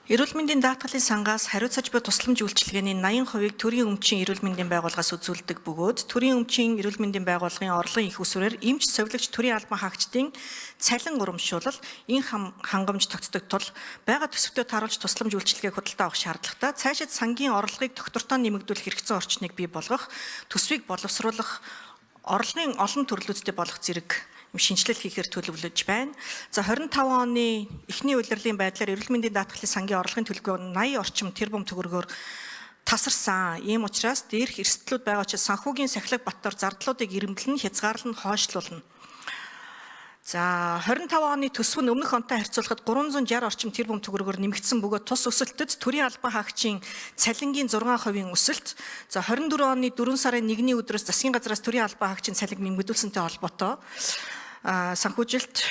Эрүүл мэндийн даатгалын сангаас хариуцаж буй тусламж үйлчилгээний 80%-ийг төрийн өмчийн эрүүл мэндийн байгууллагаас үзүүлдэг бөгөөд төрийн өмчийн эрүүл мэндийн байгууллагын орлогын их усвараар эмч совилогч төрийн албан хаагчдын цалин урамшуулал энэ хангамж тогтдог тул байгаа төсөвтөө тааруулж тусламж үйлчилгээг худалдаа авах шаардлагатай цаашид сангийн орлогыг тогтвортой нэмэгдүүлэх хэрэгцээ орчныг бий болгох, төсвийг боловсруулах, орлогын олон төрлүүдтэй болох зэрэг шинжилэл хийхээр төлөвлөж байна. За 25 оны эхний улирлын байдлаар эрүүл мэндийн даатгалын сангийн орлогын төлөвлөгөө 80 орчим тэрбум төгрөгөөр тасарсан. Ийм учраас дээрх эрсдлүүд байгаа ч санхүүгийн сахилга баттор зардлуудыг ирэмблэн хязгаарлан хойшлуулна. За 25 оны төсөв нь өмнөх онтой харьцуулахад 360 орчим тэрбум төгрөгөөр нэмэгдсэн бөгөөд тус өсөлтөд төрийн албан хаагчийн цалингийн 6% өсөлт, за 24 оны 4 сарын 1-ний өдрөөс засгийн газраас төрийн албан хаагчийн цалинг нэмэгдүүлсэнтэй холбоотой санхүүжилт,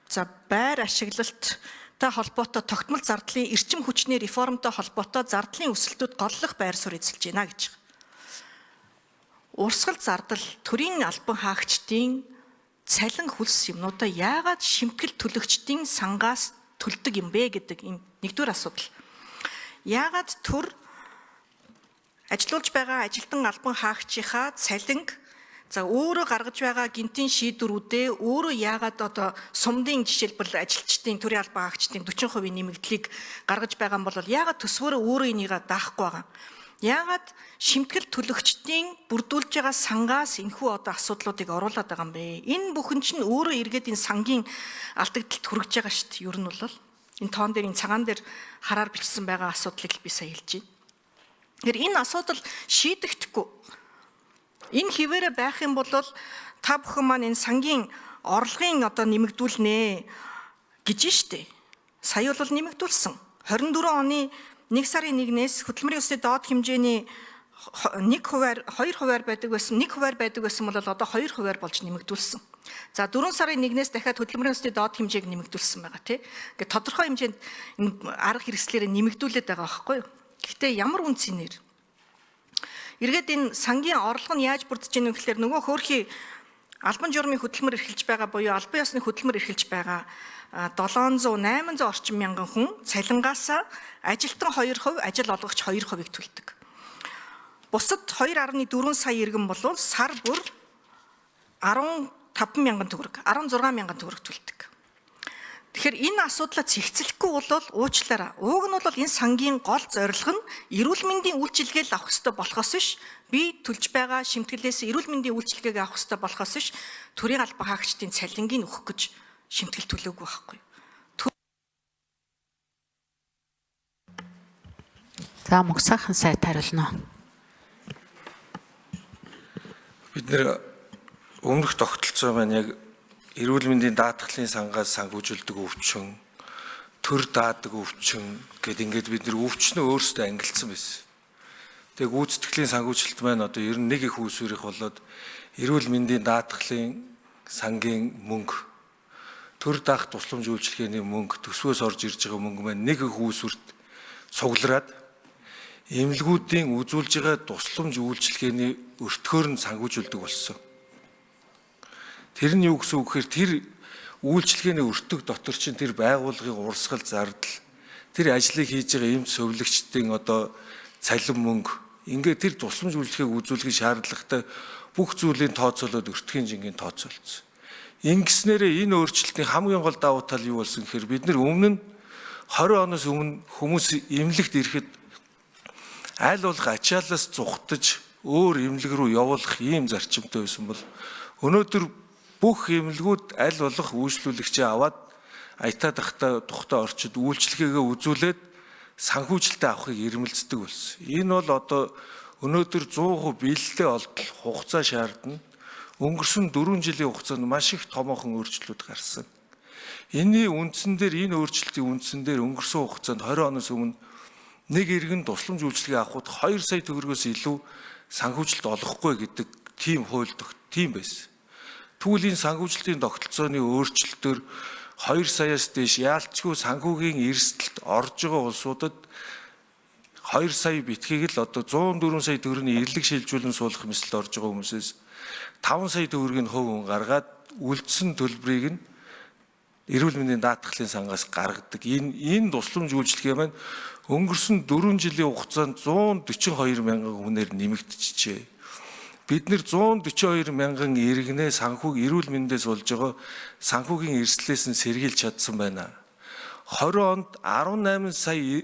за байр ашиглалттай холбоотой тогтмол зардлын эрчим хүчний реформтой холбоотой зардлын өсөлтөд голлох байр суурь эзэлж байна гэж. Урсгал зардал төрийн албан хаагчдын цалин хөлс юмнуудаа яагаад шимтгэл төлөгчдийн сангаас төлдөг юм бэ гэдэг энэ нэгдүгээр асуудал. Яагаад төр ажилуулж байгаа ажилтан албан хаагчийнхаа цалинг за өөрөө гаргаж байгаа гинтийн шийдвэрүүдээ өөрөө яагаад одоо сумдын жишээлбэл ажилчдын төрийн албан хаагчдын 40% нэмэгдлийг гаргаж байгаа юм бол яагаад төсвөөрөө өөрөө энийг даахгүй байгаа? Яагаад шимтгэл төлөгчдийн бүрдүүлж байгаа сангаас энэхүү одоо асуудлуудыг оруулаад байгаа юм бэ? Энэ бүхэн чинь өөрөө эргээд энэ сангийн алдагдлалд хүрэж байгаа шүү дээ. Ер нь бол энэ тоон дээр энэ цагаан дээр хараар бичсэн байгаа асуудлыг би сая хэлж байна. Тэгэхээр энэ асуудал шийдэгдэхгүй. Энэ хിവэрэ байх юм бол та бүхэн маань энэ сангийн орлогын одоо нэмэгдүүлнэ гэж штэ. Сая бол нэмэгдүүлсэн. 24 оны 1 сарын 1-ээс хөдөлмөрийн өсний доод хэмжээний 2% байдаг байсан. 1% байдаг байсан бол одоо 2% болж нэмэгдүүлсэн. За 4 сарын 1-ээс дахиад хөдөлмөрийн өсний доод хэмжээг нэмэгдүүлсэн байгаа тий. Ингээд тодорхой хэмжээнд арга хэрэгслээр нэмэгдүүлээд байгаа байхгүй юу? Гэхдээ ямар үнцээр эргээд энэ сангийн орлого нь яаж бүрдэж ийнө гэхээр нөгөө хөөрхий албан журмын хөдөлмөр эрхэлж байгаа буюу албан ёсны хөдөлмөр эрхэлж байгаа 700-800 орчим мянган хүн цалингаас ажилтан 2%, ажил олгогч 2%-ийг төлдөг. Бусад 2.4 сая иргэн бол сар бүр 15 мянган төгрөг, 16 мянган төгрөг төлдөг. Тэгэхээр энэ асуудлаа цэгцлэхгүй бол уучлаарай. Уг нь бол энэ сангийн гол зорилго нь эрүүл мэндийн үйлчилгээл авах ёстой болохоос биш, би төлж байгаа шимтгэлээс эрүүл мэндийн үйлчилгээг авах ёстой болохоос биш, төрийн албан хаагчдын цалингийг өгөх гэж шимтгэл төлөөгүй байхгүй. За Мөнхсайхан сайд хариулна. Бид нэр өмнөх тогтолцоо маань яг эрүүл мэндийн даатгалын сангаас санхүүжилдэг өвчин, төр даадаг өвчин гэд ингээд бид нэр өвчнөө өөрсдөө ангилсан байсан. Тэгээ гүйцэтгэлийн санхүүжилт маань одоо ер нь нэг их үүсвэрийнх болоод эрүүл мэндийн даатгалын сангийн мөнгө, төр даах тусламж үйлчилгээний мөнгө, төсвөөс орж ирж байгаа мөнгө маань нэг их үүсвэрт цуглараад эмнэлгүүдийн үзүүлж байгаа тусламж үйлчилгээний өртгөөр нь санхүүжилдэг болсон. Тэр нь юу гэсэн үг гэхээр тэр үйлчилгээний өртөг дотор чинь тэр байгууллагын урсгал зардал, тэр ажлыг хийж байгаа эмч совилогчдын одоо цалин мөнгө, ингээд тэр тусламж үйлчилгээг үзүүлэхийн шаардлагатай бүх зүйлийн тооцоолоод өртгийн жингийн тооцоолцсон. Ингэснээрээ энэ өөрчлөлтийн хамгийн гол давуу тал юу болсон гэхээр бид нар өмнө нь 20 оноос өмнө хүмүүс эмнэлэгт ирэхэд аль болох ачаалаас зүхтаж өөр эмнэлэг рүү явуулах ийм зарчимтай байсан бол өнөөдөр бүх эмнэлгүүд аль болох үйлчлүүлэгчээ аваад аятаа тухтай орчид үйлчлэгээгээ үзүүлээд санхүүжилтээ авахыг ирмэлцдэг болсон. Энэ бол одоо өнөөдөр 100% биелэлтэй олдох хугацаа шаардна. Өнгөрсөн 4 жилийн хугацаанд маш их томоохон өөрчлөлт гарсан. Энийн үндсэн дээр энэ өөрчлөлтийн үндсэн дээр өнгөрсөн хугацаанд 20 оноос өмнө нэг иргэн тусламж үйлчилгээ авахд 2 сая төгрөгөөс илүү санхүүжилт олохгүй гэдэг тийм хууль тийм байсан. Түүлийн санхүүжилтийн тогтолцооны өөрчлөлтөөр 2 саяас дээш яалтчгүй санхүүгийн эрсдэлд орж байгаа улсуудад 2 сая битгийг л одоо 104 сая төгрөгийн эрлэг шилжүүлэн суулгах мэтлэлд орж байгаа хүмүүсээс 5 сая төгрөгийн хувь гаргаад үлдсэн төлбөрийг нь эрүүл мэндийн даатгалын сангаас гаргадаг. Энэ тусламж үйлчилгээ маань өнгөрсөн 4 жилийн хугацаанд 142 мянган хүнээр нэмэгдчихжээ. Бид нэр 142 мянган иргэнэ санхүүг эрүүл мэндээс болж байгаа санхүүгийн эрсдлээс нь сэргийлж чадсан байна. 20 онд 18 сая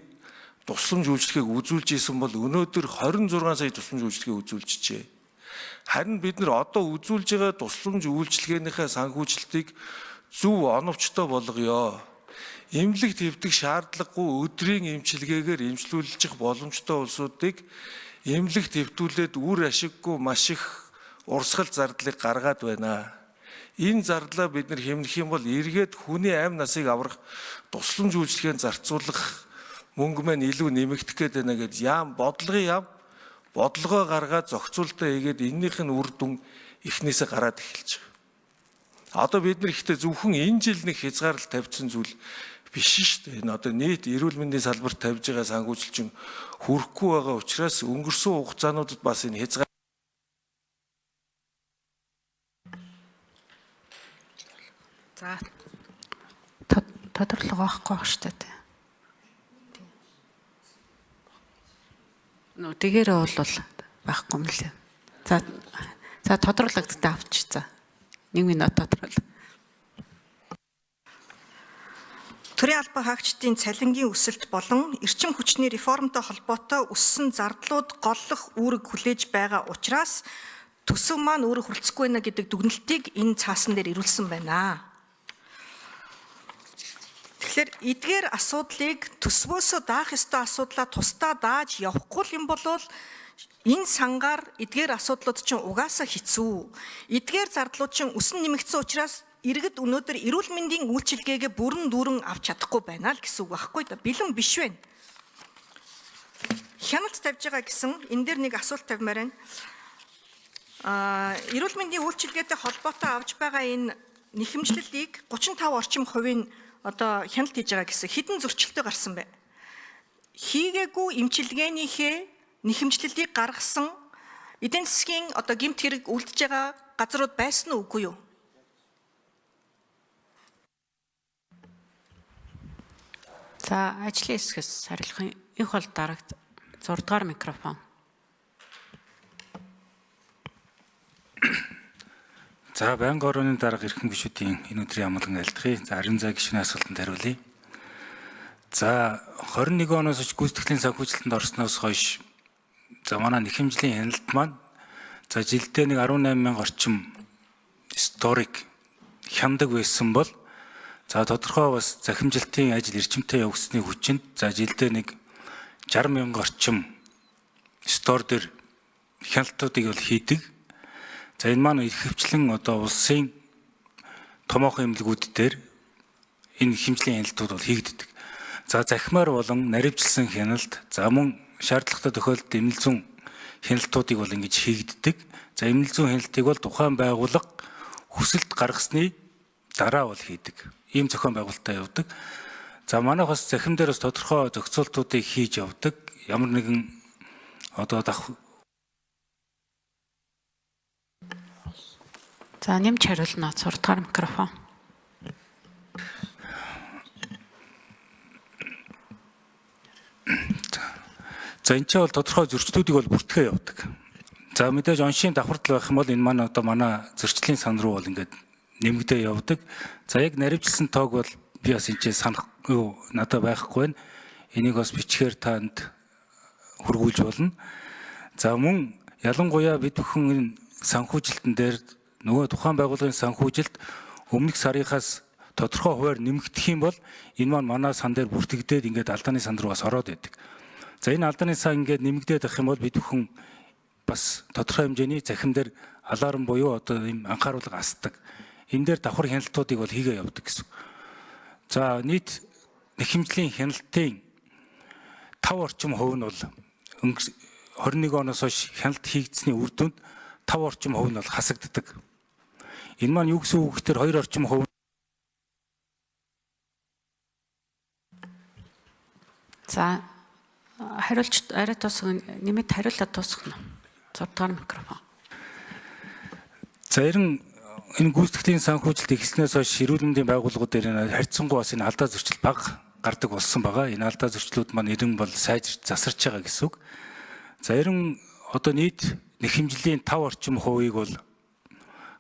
тусламж үйлчилгээг үзүүлж исэн бол өнөөдөр 26 сая тусламж үйлчилгээ үзүүлжээ. Харин бид нар одоо үзүүлж байгаа тусламж үйлчилгээнийхээ санхүүжилтийг зөв оновчтой болгоё. Эмнэлэг твдэг шаардлагагүй өдрийн эмчилгээгээр эмчлүүлчих боломжтой улсуудыг эмнэлэг твдүүлээд үр ашиггүй маш их урсгал зардлыг гаргаад байна. Энэ зардлаа бид нар хэмнэх юм бол эргээд хүний амь насыг аврах тусламж үйлчилгээнд зарцуулах мөнгө маань илүү нэмэгдэх гээд байна гэж бодлогоо гаргаад зохицуултаа хийгээд эннийх нь үр дүн эхнээсээ гараад эхэлж байгаа. Одоо бид нар ихтэй зөвхөн энэ жил нэг хязгаарлалт тавьсан зүйл биш шүү дээ. Энэ одоо нийт эрүүл мэндийн салбарт тавьж байгаа санхүүжилчин хүрэхгүй байгаа учраас өнгөрсөн хугацаануудад бас энэ хязгаар За тодорлого авахгүй байх шүү дээ. Тэгээрээ бол байхгүй юм лээ. За тодорлогдтой авч за. 1 минут тодорхойл. Төрийн албан хаагчдын цалингийн өсөлт болон эрчим хүчний реформтой холбоотой өссөн зардлууд голлох үүрэг хүлээж байгаа учраас төсөв маань өөрөө хүрэлцэхгүй байна гэдэг дүгнэлтийг энэ цаасан дээр ирүүлсэн байна. Тэгэхээр эдгээр асуудлыг төсвөөсөө даах ёстой асуудлаа тусдаа дааж явахгүй юм бол энэ сангаар эдгээр асуудлууд чинь угаасаа хэцүү. Эдгээр зардлууд чинь өсөн нэмэгдсэн учраас иргэд өнөөдөр эрүүл мэндийн үйлчилгээгээ бүрэн дүүрэн авч чадахгүй байна л гэсэн үг байхгүй да. Бэлэн биш байна. Хяналт тавьж байгаа гэсэн энэ дээр нэг асуулт тавьмаар байна. Эрүүл мэндийн үйлчилгээтэй холбоотой авж байгаа энэ нэхэмжлэлийг 35% одоо хяналт хийж байгаа гэсэн хэдэн зөрчилтэй гарсан бэ? Хийгээгүй эмчилгээнийхээ нэхэмжлэлийг гаргасан эдийн засгийн одоо гэмт хэрэг үлдэж байгаа газрууд байсан уу үгүй юу? За ажлын хэсгээс хариулахын их бол дарагт 6 дугаар микрофон. За байнгын орооны дарга эрхэм гишүүдийн энэ өдрийн амгалан айлтгая. За ариун зай гишүүний асуултанд хариулъя. За 21 оноос хойш гүйцэтгэлийн санхүүжилтэнд орсноос хойш за манай нэхэмжлийн хяналт маань за жилдээ нэг 18,000 орчим историк хямдаг байсан бол за тодорхой бас захимжилтын ажил эрчимтэй явагдсны хүчинд за жилдээ нэг 60,000 орчим стор дээр хяналтуудыг бол хийдэг. За энэ маань ихэвчлэн одоо улсын томоохон эмнэлгүүд дээр энэ хэмжлийн хяналтууд бол хийгддэг. За захимаар болон наривчлсан хяналт за мөн шаардлагатай тохиолдолд эмнэл зүйн хяналтуудыг бол ингэж хийгддэг. За эмнэл зүйн хяналтыг бол тухайн байгууллага хүсэлт гаргасны дараа бол хийдэг. Ийм зохион байгуулалтаа явдаг. За манайх бас захим дээр бас тодорхой зохицуултуудыг хийж явдаг. Ямар нэгэн одоо За нэмж хариулна 6 дугаар микрофон. За энэ ч бол тодорхой зөрчлүүдийг бол бүртгэе явдаг. За мэдээж оншийн давхардал байх юм бол энэ маань одоо манай зөрчлийн сан руу бол ингээд нэмэгдээ явдаг. За яг наривчлсан тоог бол би бас энэ санах надад байхгүй байна. Энийг бас бичгээр танд хургуулж болно. За мөн ялангуяа бид бүхэн энэ санхүүжилтэн дээр нөгөө тухайн байгууллагын санхүүжилт өмнөх сарынхаас тодорхой хуваар нэмэгдэх юм бол энэ маань манай сан дээр бүртгэгдээд ингээд алдааны сан руу бас ороод идэг. За энэ алдааны сан ингээд нэмэгдээд авах юм бол бид бүхэн бас тодорхой хэмжээний захим дээр аларм буюу одоо ийм анхааруулга асдаг. Энэ дээр давхар хяналтуудыг бол хийгээ явдаг гэсэн. За нийт нэхэмжлийн хяналтын 5 орчим хувь нь бол 21 оноос хойш хяналт хийгдсэний үр дүнд 5 орчим хувь нь бол хасагддаг. Энэ маань юу гэсэн үг гэхээр 2 орчим хувь. За хариулж арай тусах нэмэт хариулаад тусах нь 6 дугаар микрофон. За 90 энэ гүйцэтгэлийн санхүүжилт эхэлснээс хойш эрүүл мэндийн байгууллагууд дээр энэ харьцангуй бас энэ алдаа зөрчил бага гардаг болсон байгаа. Энэ алдаа зөрчлүүд маань эрен бол сайжирч засарч байгаа гэсэн үг. За эрен одоо нийт нэхэмжлийн 5 орчим хувийг бол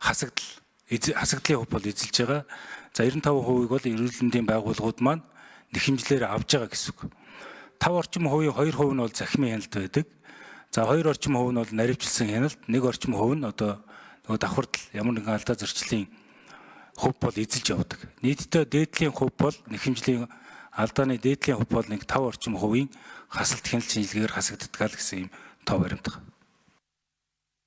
хасагдлын хувь бол эзэлж байгаа. За 95% бол эрүүл мэндийн байгууллагууд маань нэхэмжлэр авж байгаа гэсэн үг. 5 орчим хувийн 2% нь бол захимын хяналт байдаг. За 2 орчим хувь нь бол наривчлсан хяналт, 1 орчим хувь нь одоо нөгөө давхардал ямар нэгэн алдаа зөрчлийн хувь бол эзэлж явдаг. Нийтдээ дээдлийн хувь бол нэхэмжлийн алдааны дээдлийн хувь бол нэг 5 орчим хувийн хасалт хяналт шинжилгээгээр хасагддаг гэсэн юм тоо баримтдаг.